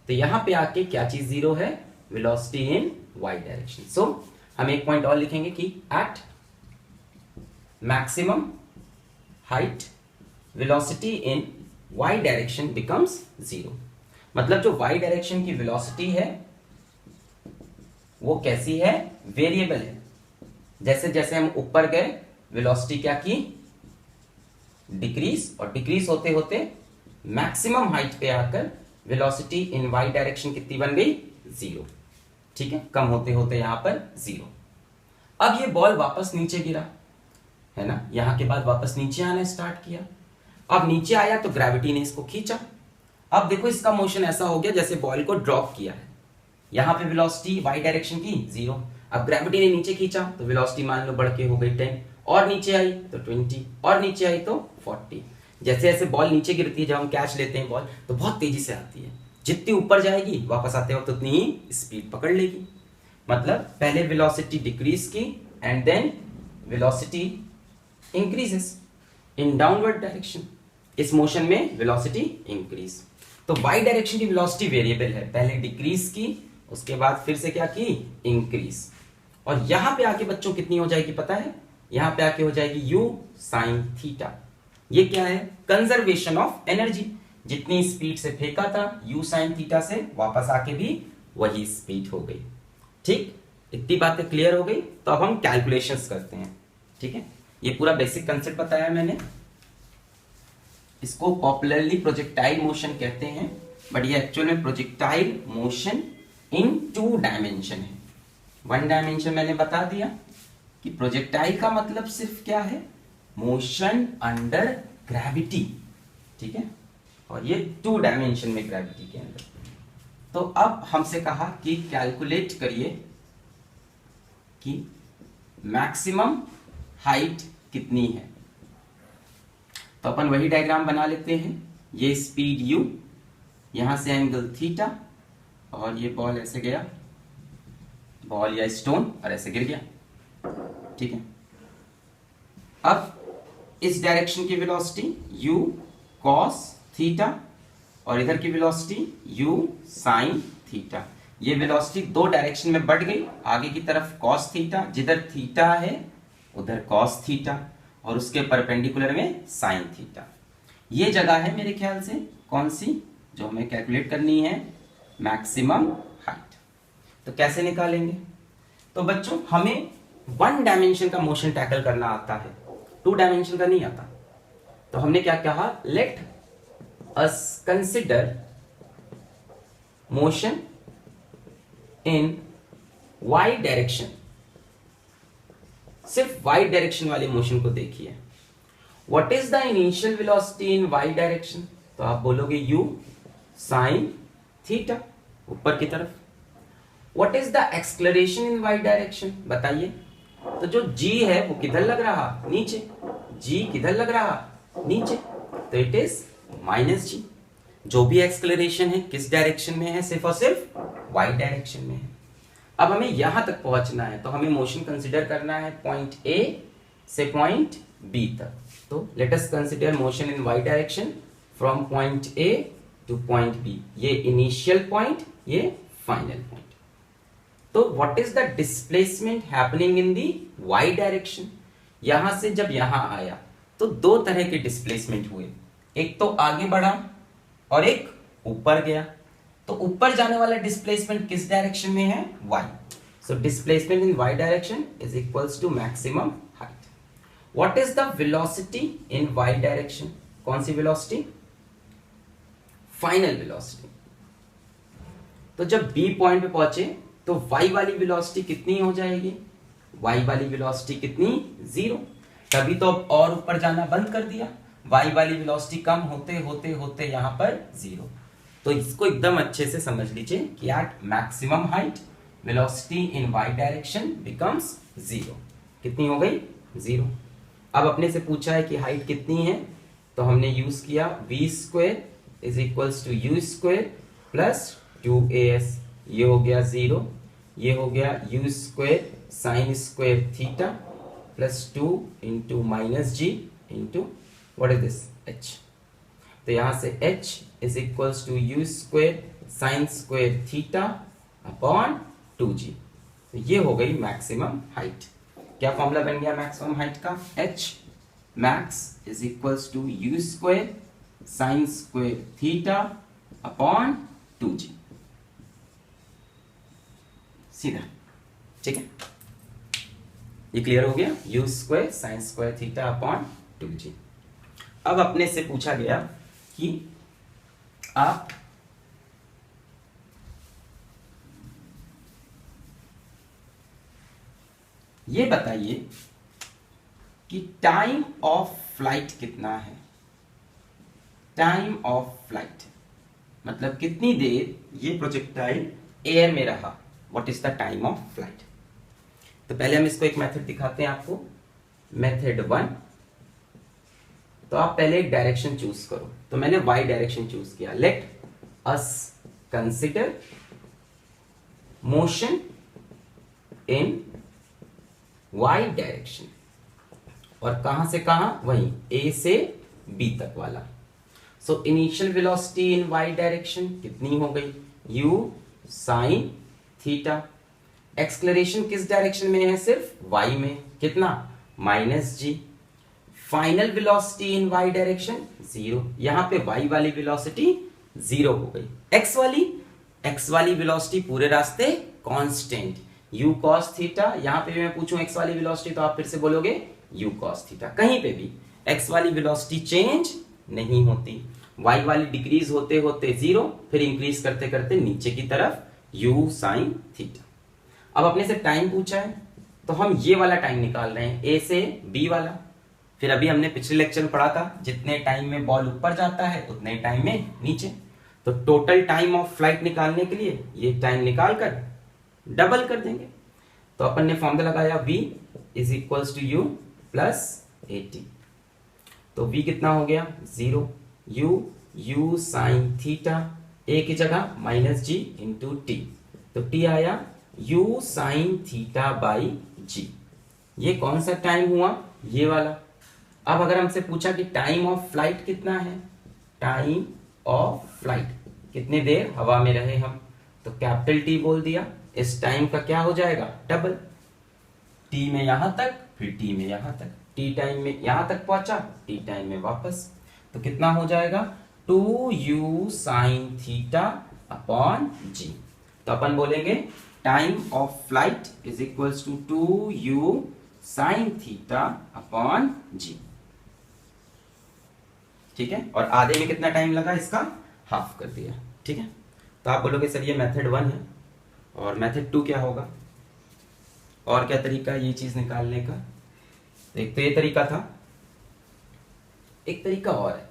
तो यहां पे आके क्या चीज 0 है, velocity in y direction. So हम एक पॉइंट और लिखेंगे कि at maximum height velocity in y direction becomes 0। मतलब जो वाई डायरेक्शन की वेलोसिटी है वो कैसी है, वेरिएबल है। जैसे जैसे हम ऊपर गए वेलोसिटी क्या की, डिक्रीज, और डिक्रीज होते होते मैक्सिमम हाइट पे आकर वेलोसिटी इन वाई डायरेक्शन कितनी बन गई, 0। ठीक है, कम होते होते यहां पर 0। अब ये बॉल वापस नीचे गिरा, है ना, यहां के बाद वापस नीचे आना स्टार्ट किया। अब नीचे आया तो ग्रेविटी ने इसको खींचा। अब देखो इसका मोशन ऐसा हो गया जैसे बॉल को ड्रॉप किया है, यहां पे वेलोसिटी वाई डायरेक्शन की 0। अब ग्रेविटी ने नीचे खींचा तो वेलोसिटी मान लो बढ़ के हो गई 10, और नीचे आई तो 20, और नीचे आई तो 40। जैसे जैसे बॉल नीचे गिरती है, जब हम कैच लेते हैं बॉल तो बहुत तेजी से आती है, जितनी ऊपर जाएगी वापस आते वक्त उतनी ही स्पीड पकड़ लेगी। मतलब पहले वेलोसिटी डिक्रीज की and then velocity increases in downward direction. इस मोशन में वेलोसिटी इंक्रीज। तो वाई डायरेक्शन की वेलोसिटी वेरिएबल है, पहले डिक्रीज की, उसके बाद फिर से क्या की, इंक्रीज। और यहां पे आके बच्चों कितनी हो जाएगी पता है, यहां पे आके हो जाएगी u sin थीटा। ये क्या है, कंजर्वेशन ऑफ एनर्जी। जितनी स्पीड से फेंका था u sin थीटा से वापस आके भी वही स्पीड हो गई। ठीक, इतनी बातें क्लियर हो गई। तो अब हम कैलकुलेशंस करते हैं। ठीक है, ये पूरा बेसिक कंसेप्ट बताया मैंने। इसको पॉपुलरली प्रोजेक्टाइल मोशन कहते हैं, बट ये एक्चुअल में प्रोजेक्टाइल मोशन इन 2 डायमेंशन है। 1 डायमेंशन मैंने बता दिया कि प्रोजेक्टाइल का मतलब सिर्फ क्या है, मोशन अंडर ग्रेविटी। ठीक है, और ये 2 डायमेंशन में ग्रेविटी के अंदर। तो अब हमसे कहा कि कैलकुलेट करिए कि मैक्सिमम हाइट कितनी है। तो अपन वही डायग्राम बना लेते हैं। ये स्पीड u, यहां से एंगल थीटा, और ये बॉल ऐसे गया, बॉल या स्टोन, और ऐसे गिर गया। ठीक है, अब इस डायरेक्शन की वेलोसिटी u cos थीटा, और इधर की वेलोसिटी u sin थीटा। ये वेलोसिटी 2 डायरेक्शन में बढ़ गई, आगे की तरफ cos थीटा, जिधर थीटा है उधर cos थीटा, और उसके परपेंडिकुलर में sin थीटा। ये जगह है मेरे ख्याल से कौन सी, जो हमें कैलकुलेट करनी है, मैक्सिमम हाइट। तो कैसे निकालेंगे, तो बच्चों हमें 1 डायमेंशन का मोशन टैकल करना आता है, 2 डायमेंशन का नहीं आता। तो हमने क्या कहा, let us consider motion in y direction. सिर्फ वाई डायरेक्शन वाले मोशन को देखिए। What is the initial velocity in y direction, तो आप बोलोगे u sin थीटा, ऊपर की तरफ। What is the acceleration in y direction, बताइए। तो जो g है वो किधर लग रहा, नीचे। g किधर लग रहा, नीचे, तो इट इज -g। जो भी एक्सलेरेशन है किस डायरेक्शन में है, सिर्फ और सिर्फ वाई डायरेक्शन में है। अब हमें यहां तक पहुंचना है, तो हमें मोशन कंसीडर करना है पॉइंट A से पॉइंट B तक। तो let us consider motion in y direction from point A to point B, ये इनिशियल पॉइंट, ये फाइनल पॉइंट। तो what is the displacement happening in the y direction? यहां से जब यहां आया तो दो तरह के डिस्प्लेसमेंट हुए, एक तो आगे बढ़ा और एक ऊपर गया। तो ऊपर जाने वाला डिस्प्लेसमेंट किस डायरेक्शन में है? Y. So displacement in y direction is equals to maximum height. What is the velocity in y direction? कौन सी वेलोसिटी? Final velocity. तो जब बी पॉइंट पे पहुंचे तो वाई वाली वेलोसिटी कितनी हो जाएगी? वाई वाली वेलोसिटी कितनी? 0। तभी तो अब और ऊपर जाना बंद कर दिया, वाई वाली वेलोसिटी कम होते होते होते यहां पर 0। तो इसको एकदम अच्छे से समझ लीजिए कि at maximum height velocity in y direction becomes 0। कितनी हो गई? 0। अब अपने से पूछा है कि हाइट कितनी है, तो हमने यूज किया v square is equals to u square plus 2as। ये हो गया 0, ये हो गया u square sine square theta plus 2 into minus g into what is this h। तो यहां से h is equals to u square sine square theta upon 2g। तो ये हो गई मैक्सिमम हाइट। क्या फॉर्मूला बन गया मैक्सिमम हाइट का? h max is equals to u square sine square theta upon 2g। सीधा, ठीक है, ये क्लियर हो गया? U square sine square theta upon 2g। अब अपने से पूछा गया कि आप ये बताइए कि टाइम ऑफ फ्लाइट कितना है? टाइम ऑफ फ्लाइट मतलब कितनी देर ये प्रोजेक्टाइल एयर में रहा। What is the time of flight? तो पहले हम इसको एक मेथड दिखाते हैं आपको। मेथड 1, तो आप पहले एक डायरेक्शन चूज करो। तो मैंने वाई डायरेक्शन चूज किया। Let us consider motion in y direction, और कहां से कहां? वहीं ए से बी तक वाला। So initial velocity in y direction कितनी हो गई? u sine theta. एक्सलेरेशन किस डायरेक्शन में है? सिर्फ वाई में। कितना? Minus g. Final velocity in y direction 0। यहां पे वाई वाली वेलोसिटी 0 हो गई। एक्स वाली वेलोसिटी पूरे रास्ते कांस्टेंट u cos थीटा। यहां पे मैं पूछूं x वाली वेलोसिटी तो आप फिर से बोलोगे u cos थीटा। कहीं पे भी x वाली वेलोसिटी चेंज नहीं होती। y वाली डिक्रीज होते होते 0, फिर इंक्रीज करते करते नीचे की तरफ u sin थीटा। अब अपने से टाइम पूछा है तो हम ये वाला टाइम निकाल रहे हैं, a से b वाला। फिर अभी हमने पिछले लेक्चर में पढ़ा था जितने टाइम में बॉल ऊपर जाता है उतने टाइम में नीचे। तो टोटल टाइम ऑफ फ्लाइट निकालने के लिए ये टाइम निकाल कर डबल कर देंगे। तो अपन ने फॉर्मूला लगाया v is equals to u plus 80। तो v कितना हो गया? 0। u साइन थीटा, a की जगह माइनस जी इंटू टी। तो t आया u sine theta by g. ये कौन सा टाइम हुआ? ये वाला। अब अगर हमसे पूछा कि टाइम ऑफ फ्लाइट कितना है, टाइम ऑफ फ्लाइट कितनी देर हवा में रहे हम, तो कैपिटल टी बोल दिया। इस टाइम का क्या हो जाएगा? डबल। टी में यहां तक, फिर टी में यहां तक, टी टाइम में यहां तक पहुंचा, टी टाइम में वापस। तो कितना हो जाएगा? 2u साइन थीटा अपॉन जी। तो अपन बोलेंगे time of flight is equals to 2u sine theta upon g. ठीक है, और आधे में कितना टाइम लगा? इसका हाफ कर दिया। ठीक है, तो आप बोलोगे सर ये मेथड 1 है और मेथड 2 क्या होगा, और क्या तरीका है ये चीज निकालने का? एक तो ये तरीका था, एक तरीका और है।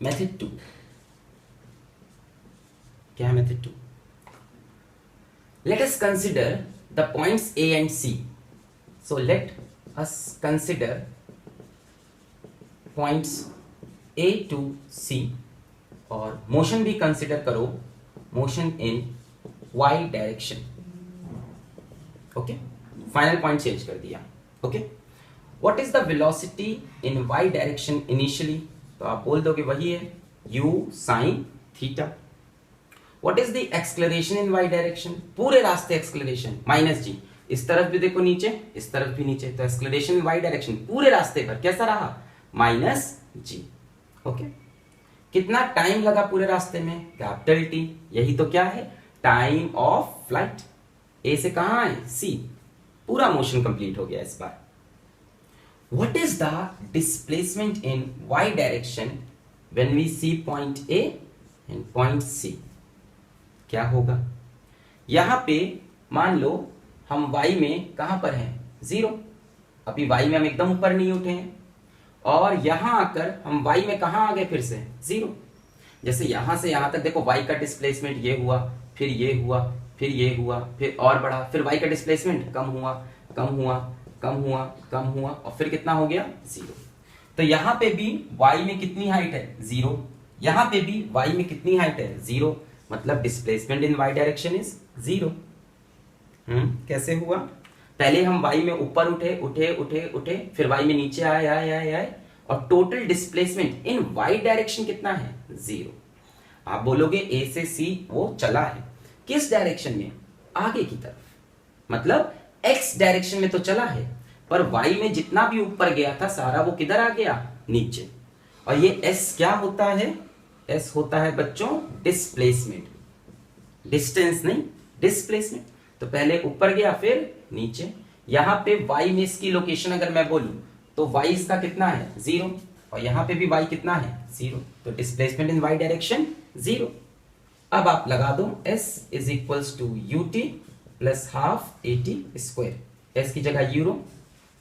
मेथड 2 क्या है? Method 2, let us consider the points A and C. So let us consider points A to C और मोशन भी कंसिडर करो, motion in y direction. Okay, final point change कर दिया। Okay, what is the velocity in y direction initially, तो आप बोल दोगे वही है u sin theta. What is the acceleration in y direction, पूरे रास्ते एक्सेलरेशन माइनस जी, इस तरफ भी देखो नीचे, इस तरफ भी नीचे, तो एक्सेलरेशन इन वाई डायरेक्शन पूरे रास्ते पर कैसा रहा, माइनस जी। ओके, कितना टाइम लगा पूरे रास्ते में, कैपिटल टी, यही तो क्या है, टाइम ऑफ फ्लाइट। ए से कहां आए, सी, पूरा मोशन कंप्लीट हो गया इस बार। What is the displacement in y direction when we see point A and point C, क्या होगा, यहां पे मान लो हम y में कहां पर हैं, 0, अभी y में हम एकदम ऊपर नहीं उठे हैं, और यहां आकर हम y में कहां आ गए, फिर से 0। जैसे यहां से यहां तक देखो y का डिस्प्लेसमेंट ये हुआ, फिर ये हुआ, फिर ये हुआ, फिर और बढ़ा, फिर y का डिस्प्लेसमेंट कम हुआ, कम हुआ, कम हुआ, कम हुआ, और फिर कितना हो गया, 0। तो यहां पे भी y में कितनी हाइट है, 0, यहां पे भी y में कितनी हाइट है, 0, मतलब displacement in y direction is 0। कैसे हुआ, पहले हम y में ऊपर उठे उठे उठे उठे, फिर y में नीचे आए आए आए आए, और total displacement in y direction कितना है, 0। आप बोलोगे a से c वो चला है, किस डायरेक्शन में, आगे की तरफ, मतलब x डायरेक्शन में तो चला है, पर y में जितना भी ऊपर गया था सारा वो किधर आ गया, नीचे। और ये s क्या होता है, s होता है बच्चों डिस्प्लेसमेंट, डिस्टेंस नहीं, डिस्प्लेसमेंट। तो पहले ऊपर गया फिर नीचे, यहां पे y में इसकी लोकेशन अगर मैं बोलूं तो y इसका कितना है, 0, और यहां पे भी y कितना है, 0, तो डिस्प्लेसमेंट इन y डायरेक्शन 0। अब आप लगा दो s is equals to ut plus half at square, s की जगह यूरो,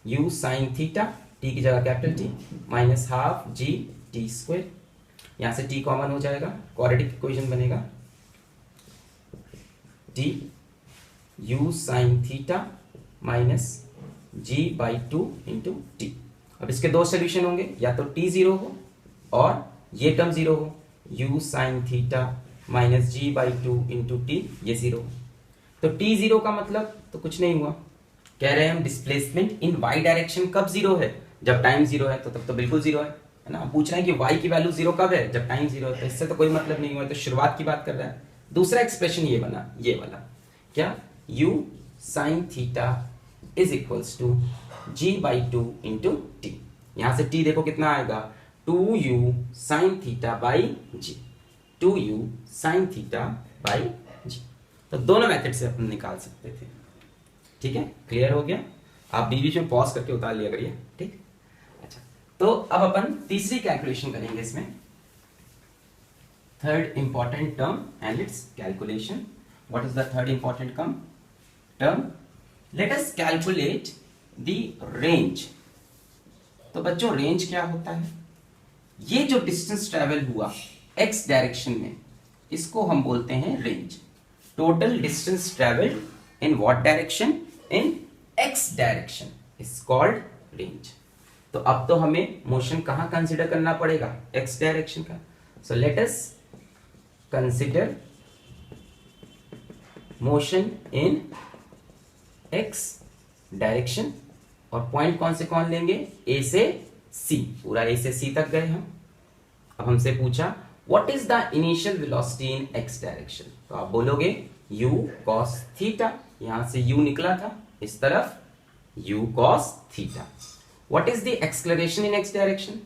u साइन थीटा, t की जगह capital T, minus half g t square, यहां से t कॉमन हो जाएगा, क्वाड्रेटिक इक्वेशन बनेगा t u sine theta minus g by 2 into t. अब इसके दो सोल्यूशन होंगे, या तो t 0 हो और ये टर्म 0 हो, u sine theta minus g by 2 into T, ये 0 हो। तो t 0 का मतलब तो कुछ नहीं हुआ, कह रहे हैं हम डिस्प्लेसमेंट इन y डायरेक्शन कब 0 है, जब टाइम 0 है, तो तब तो बिल्कुल 0 है ना। पूछ रहे हैं कि y की वैल्यू 0 कब है, जब टाइम 0 है, तो इससे तो कोई मतलब नहीं हुआ, तो शुरुआत की बात कर रहा है। दूसरा एक्सप्रेशन ये बना, ये वाला क्या, u sine theta is equals to g by 2 into t, यहां से t देखो कितना आएगा, 2u sine theta by g, 2u sine theta by g। तो दोनों मेथड से अपन निकाल सकते थे, ठीक है, क्लियर हो गया। आप बीच में पॉज करके उतार लिया करिए, ठीक। अच्छा, तो अब अपन तीसरी कैलकुलेशन करेंगे इसमें, third important term and it's calculation. What is the third important term, let us calculate the range. तो बच्चों रेंज क्या होता है, ये जो डिस्टेंस ट्रेवल हुआ x डायरेक्शन में, इसको हम बोलते हैं range. Total distance travelled in what direction, in x direction is called range. तो अब तो हमें मोशन कहां कंसीडर करना पड़ेगा, x डायरेक्शन का। So let us consider motion इन x डायरेक्शन, और पॉइंट कौन से कौन लेंगे, a से c, पूरा a से c तक गए हम। अब हमसे पूछा what is the initial velocity in x direction, तो आप बोलोगे u cos थीटा, यहां से u निकला था इस तरफ, u cos theta. What is the acceleration in x direction,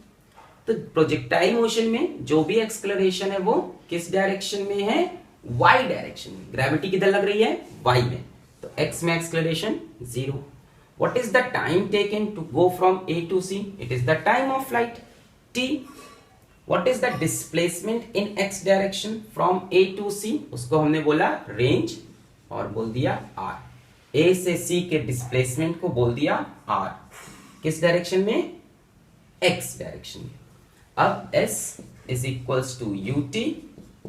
तो प्रोजेक्टाइल मोशन में जो भी एक्सेलरेशन है वो किस डायरेक्शन में है, y डायरेक्शन में। ग्रेविटी किधर लग रही है, y में, तो x में acceleration 0। What is the time taken to go from A to C? It is the time of flight, t. What is the displacement in x direction from A to C? उसको हमने बोला range और बोल दिया r। A से C के displacement को बोल दिया r, किस डायरेक्शन में, x डायरेक्शन में। अब s is equals to ut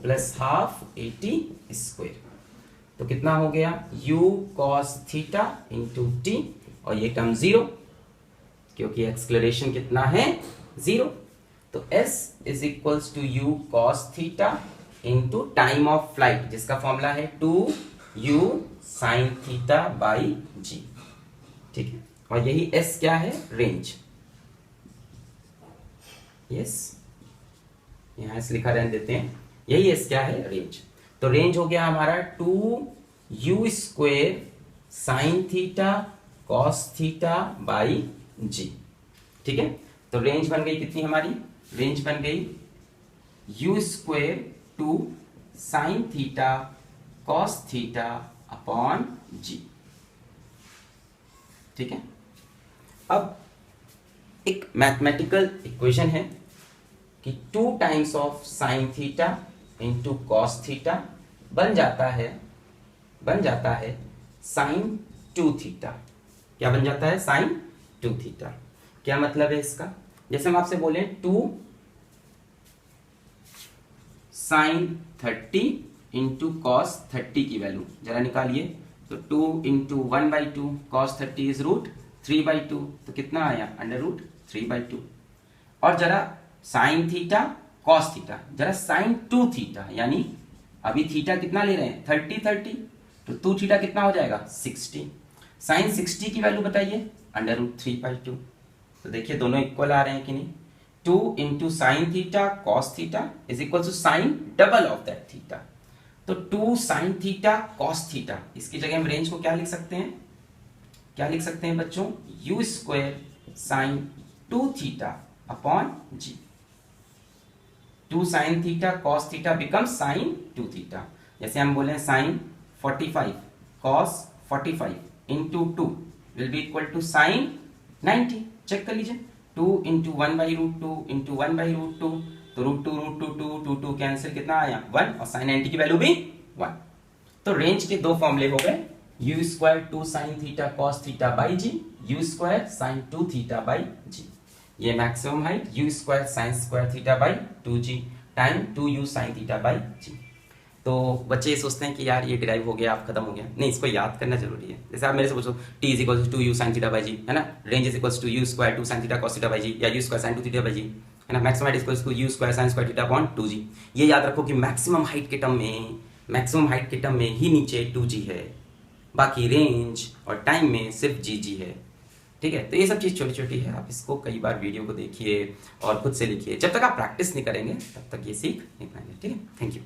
plus half at square, तो कितना हो गया, u cos theta into t, और ये टर्म 0 क्योंकि एक्सेलरेशन कितना है, 0। तो s is equals to u cos theta into time of flight, जिसका फॉर्मूला है 2u sin theta by g, ठीक है, और यही एस क्या है, रेंज। यस, यहां से लिखा रहने देते हैं, यही एस क्या है, रेंज। तो रेंज हो गया हमारा 2u² sine theta cos theta by g. ठीक है, तो रेंज बन गई कितनी हमारी, रेंज बन गई u² 2 sine theta cos theta upon g. ठीक है, अब एक मैथमेटिकल इक्वेशन है कि 2 times of sine theta into cos theta बन जाता है साइन 2 थीटा। क्या बन जाता है, साइन 2 थीटा। क्या मतलब है इसका, जैसे हम आपसे बोले 2 साइन 30 इंटू कॉस 30 की वैल्यू जरा निकालिए, तो 2 इंटू 1/2 कॉस 30 इज √3/2, तो कितना आया, √3/2। और जरा साइन थीटा कॉस थीटा, जरा साइन 2 थीटा, यानी अभी थीटा कितना ले रहे हैं, 30, तो 2 थीटा कितना हो जाएगा, 60। साइन 60 की वैल्यू बताइए, √3/2। तो देखिए दोनों इक्वल आ रहे हैं कि नहीं। 2 into sine theta cos theta is equal to sine double of that theta. तो 2 साइन थीटा कॉस थीटा, इसकी जगह हम रेंज को क्या लिख सकते हैं, क्या लिख सकते हैं बच्चों, u² sine 2 theta upon g. 2 sine theta cos theta become sine 2 theta. जैसे हम बोले sine 45 cos 45 into 2 will be equal to sine 90। Check कर लीजिए, 2 इंटू 1/√2 इंटू 1/√2, तो √2 कैंसिल, कितना आया 1, और साइन 90 की वैल्यू भी 1। तो रेंज के दो फॉर्मूले हो गए, u² 2 sine theta cos theta by g, u² sine 2 theta by g. ये maximum height u² sine square theta by 2g time 2u sine theta by g. तो बच्चे ये सोचते हैं कि यार ये डिराइव हो गया, आप खत्म हो गया, नहीं, इसको याद करना जरूरी है। जैसे आप मेरे से पूछो t is equal to 2u sine theta by g, है ना, range is equal to u² 2 sine theta cos theta by g, या u² sine 2 theta by g, है ना, maximum height is equal to u² sine square theta upon 2g। ये याद रखो कि maximum height के टर्म में ही नीचे 2g है, बाकी रेंज और टाइम में सिर्फ जी है। ठीक है, तो ये सब चीज़ छोटी छोटी है, आप इसको कई बार वीडियो को देखिए और खुद से लिखिए। जब तक आप प्रैक्टिस नहीं करेंगे तब तक ये सीख नहीं पाएंगे। ठीक है, थैंक यू।